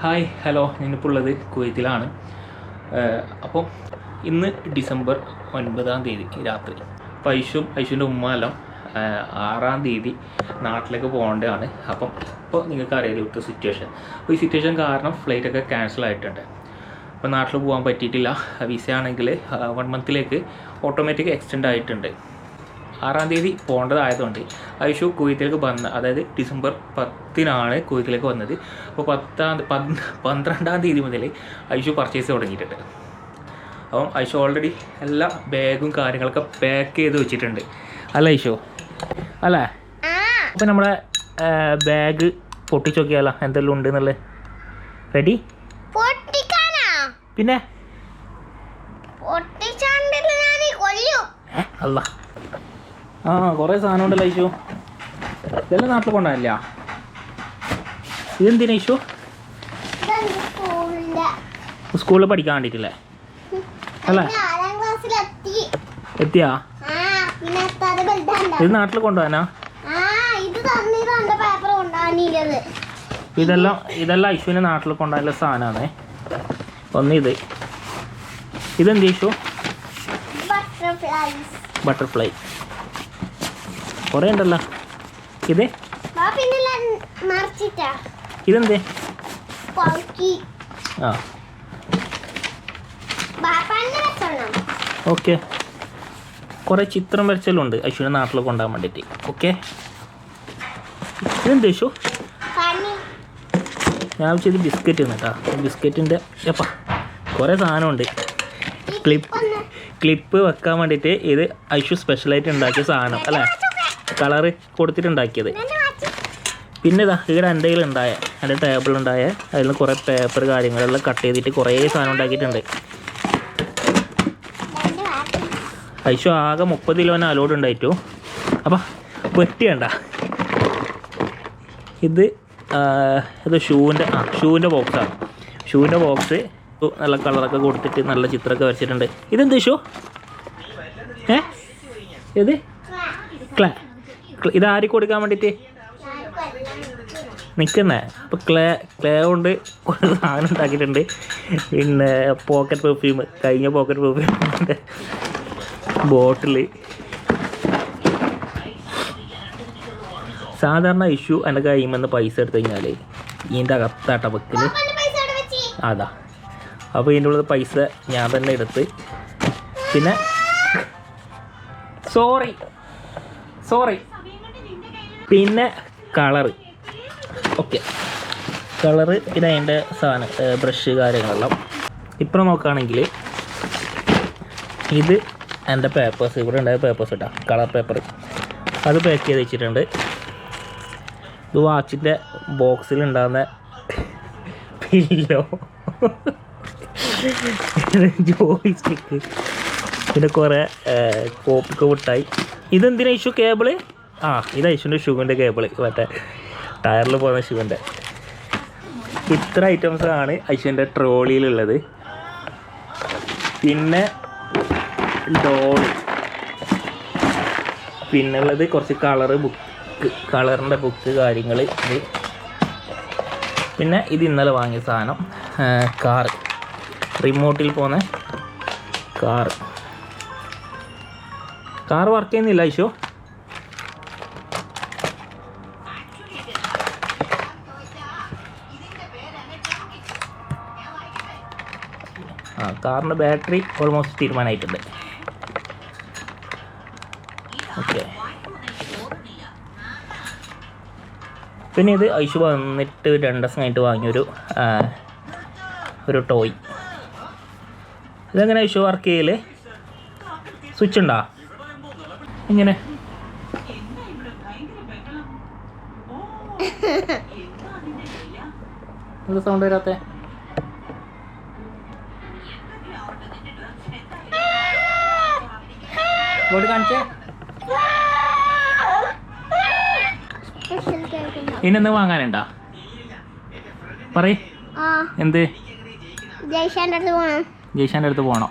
Hi hello, ഞാനിപ്പോൾ ഉള്ളത് കുവൈത്തിലാണ്. അപ്പോൾ ഇന്ന് ഡിസംബർ 9 രാത്രി. അപ്പോൾ ഐഷുവിൻ്റെ ഉമ്മ എല്ലാം 6 നാട്ടിലേക്ക് പോകേണ്ടതാണ്. അപ്പം ഇപ്പോൾ നിങ്ങൾക്ക് അറിയാം ഇവിടുത്തെ സിറ്റുവേഷൻ. അപ്പോൾ ഈ സിറ്റുവേഷൻ കാരണം ഫ്ലൈറ്റൊക്കെ ക്യാൻസൽ ആയിട്ടുണ്ട്. അപ്പോൾ നാട്ടിൽ പോകാൻ പറ്റിയിട്ടില്ല. വിസ ആണെങ്കിൽ 1 മന്തിലേക്ക് ഓട്ടോമാറ്റിക് എക്സ്റ്റെൻഡ് ആയിട്ടുണ്ട്. 6 പോകേണ്ടതായതുകൊണ്ട് ഐഷു കുവൈത്തിലേക്ക് വന്ന, അതായത് ഡിസംബർ 10 കുവൈത്തിലേക്ക് വന്നത്. അപ്പോൾ 12 മുതൽ ഐഷു പർച്ചേസ് തുടങ്ങിയിട്ടുണ്ട്. അപ്പം ഐഷു ഓൾറെഡി എല്ലാ ബാഗും കാര്യങ്ങളൊക്കെ പാക്ക് ചെയ്ത് വെച്ചിട്ടുണ്ട്. അല്ല ഐഷു അല്ലേ? അപ്പം നമ്മളെ ബാഗ് പൊട്ടിച്ച് നോക്കിയാലോ എന്തെല്ലാം ഉണ്ട് എന്നുള്ളത്. റെഡി? പിന്നെ അല്ല കുറേ സാധനം ഉണ്ടല്ലോ ഐഷു. ഇതെല്ലാം നാട്ടിൽ കൊണ്ടുപോകില്ല. ഇതെന്തിനാ ഐഷു? സ്കൂളിൽ പഠിക്കാൻ വേണ്ടിയിട്ടില്ലേ? അല്ലേ? എത്തിയാ? ഇത് നാട്ടിൽ കൊണ്ടുപോകാനാ? ഇതെല്ലാം ഐഷുവിനെ നാട്ടിൽ കൊണ്ടുപോകാനുള്ള സാധനമാണ്. ഇതെന്ത് ഐഷു? ബട്ടർഫ്ലൈ കുറേ ഉണ്ടല്ലോ. ഇതെന്തേ? ഓക്കെ, കുറേ ചിത്രം വരച്ചെല്ലാം ഉണ്ട് ഐഷുവിനെ നാട്ടിൽ കൊണ്ടുപോകാൻ വേണ്ടിയിട്ട്. ഓക്കെ, ഇതെന്ത് ഐഷു? ഞാൻ വെച്ചത് ബിസ്ക്കറ്റ് കേട്ടോ. ബിസ്ക്കറ്റിൻ്റെ എപ്പാ കുറേ സാധനമുണ്ട്. ക്ലിപ്പ് വെക്കാൻ വേണ്ടിയിട്ട് ഇത് ഐഷു സ്പെഷ്യലായിട്ട് ഉണ്ടാക്കിയ സാധനം അല്ലേ? കളറ് കൊടുത്തിട്ടുണ്ടാക്കിയത്. പിന്നെ ഇതാ ഇവിടെ എൻ്റെ കയ്യിലുണ്ടായ, എൻ്റെ ടേബിളുണ്ടായ അതിൽ കുറേ പേപ്പർ കാര്യങ്ങളെല്ലാം കട്ട് ചെയ്തിട്ട് കുറേ സാധനം ഉണ്ടാക്കിയിട്ടുണ്ട്. ഐഷു ആകെ 30 കിലോന് അലോഡ് ഉണ്ടായിട്ടു. അപ്പം വെട്ടിയണ്ട. ഇത് ഷൂവിൻ്റെ ബോക്സാണ്. ഷൂവിൻ്റെ ബോക്സ് നല്ല കളറൊക്കെ കൊടുത്തിട്ട് നല്ല ചിത്രമൊക്കെ വരച്ചിട്ടുണ്ട്. ഇതെന്ത് ഷൂ? ഏത്? ക്ലേ. ഇതാരി കൊടുക്കാൻ വേണ്ടിയിട്ട് നിൽക്കുന്നേ. അപ്പോൾ ക്ലേ കൊണ്ട് കുറേ സാധനം ഉണ്ടാക്കിയിട്ടുണ്ട്. പിന്നെ പോക്കറ്റ് പെർഫ്യൂം, കഴിഞ്ഞ പോക്കറ്റ് പെർഫ്യൂമിൻ്റെ ബോട്ടിൽ. സാധാരണ ഇഷ്യൂ എൻ്റെ കയ്യിൽ നിന്ന് പൈസ എടുത്തു കഴിഞ്ഞാൽ ഇതിൻ്റെ അകത്താട്ട വെക്കൽ. അതാ, അപ്പോൾ ഇതിൻ്റെ ഉള്ളത് പൈസ ഞാൻ തന്നെ എടുത്ത്. പിന്നെ സോറി പിന്നെ കളറ്. ഓക്കെ, കളറ് പിന്നെ അതിൻ്റെ സാധനം ബ്രഷ് കാര്യങ്ങളെല്ലാം. ഇപ്പം നോക്കുകയാണെങ്കിൽ ഇത് എൻ്റെ പേപ്പേഴ്സ്, ഇവിടെ ഉണ്ടായ പേപ്പേഴ്സ് ഇട്ടാ, കളർ പേപ്പർ, അത് പാക്ക് ചെയ്ത് വെച്ചിട്ടുണ്ട്. ഇത് വാച്ചിൻ്റെ ബോക്സിലുണ്ടാകുന്ന പില്ലോ, ജോയിസ്റ്റിക്ക്, പിന്നെ കുറേ കോപ്പിക്ക് മിഠായി. ഇതെന്തിനാ ഇഷ്യൂ? കേബിള്. ഇത് ഐഷുവിൻ്റെ ഷൂവിൻ്റെ കേബിള്, മറ്റേ ടയറിൽ പോകുന്ന ഷൂവിൻ്റെ. ഇത്ര ഐറ്റംസാണ് ഐഷുവിൻ്റെ ട്രോളിയിലുള്ളത്. പിന്നെ ഡോള്, പിന്നുള്ളത് കുറച്ച് കളറിൻ്റെ ബുക്ക് കാര്യങ്ങൾ. ഇത് പിന്നെ ഇത് ഇന്നലെ വാങ്ങിയ സാധനം, കാറ്, റിമോട്ടിൽ പോകുന്ന കാർ വർക്ക് ചെയ്യുന്നില്ല ഐഷു? കാറിൻ്റെ ബാറ്ററി ഓൾമോസ്റ്റ് തീരുമാനമായിട്ടുണ്ട്. ഓക്കെ, പിന്നെ ഇത് ഐഷു വന്നിട്ട് 2 ദിവസം കഴിഞ്ഞിട്ട് വാങ്ങിയൊരു ടോയ്. ഇതെങ്ങനെ ഐഷു വർക്ക് ചെയ്യല്? സ്വിച്ച് ഉണ്ടോ? ഇങ്ങനെ എന്ത് സൗണ്ട് വരാത്തെ? ബോർഡ് കാണിച്ചേ. ഇനെന്ത് വാങ്ങാനുണ്ടാ? പറയ്. എന്ത്? ജയ്ഷാൻ്റെ അടുത്ത് പോകണം.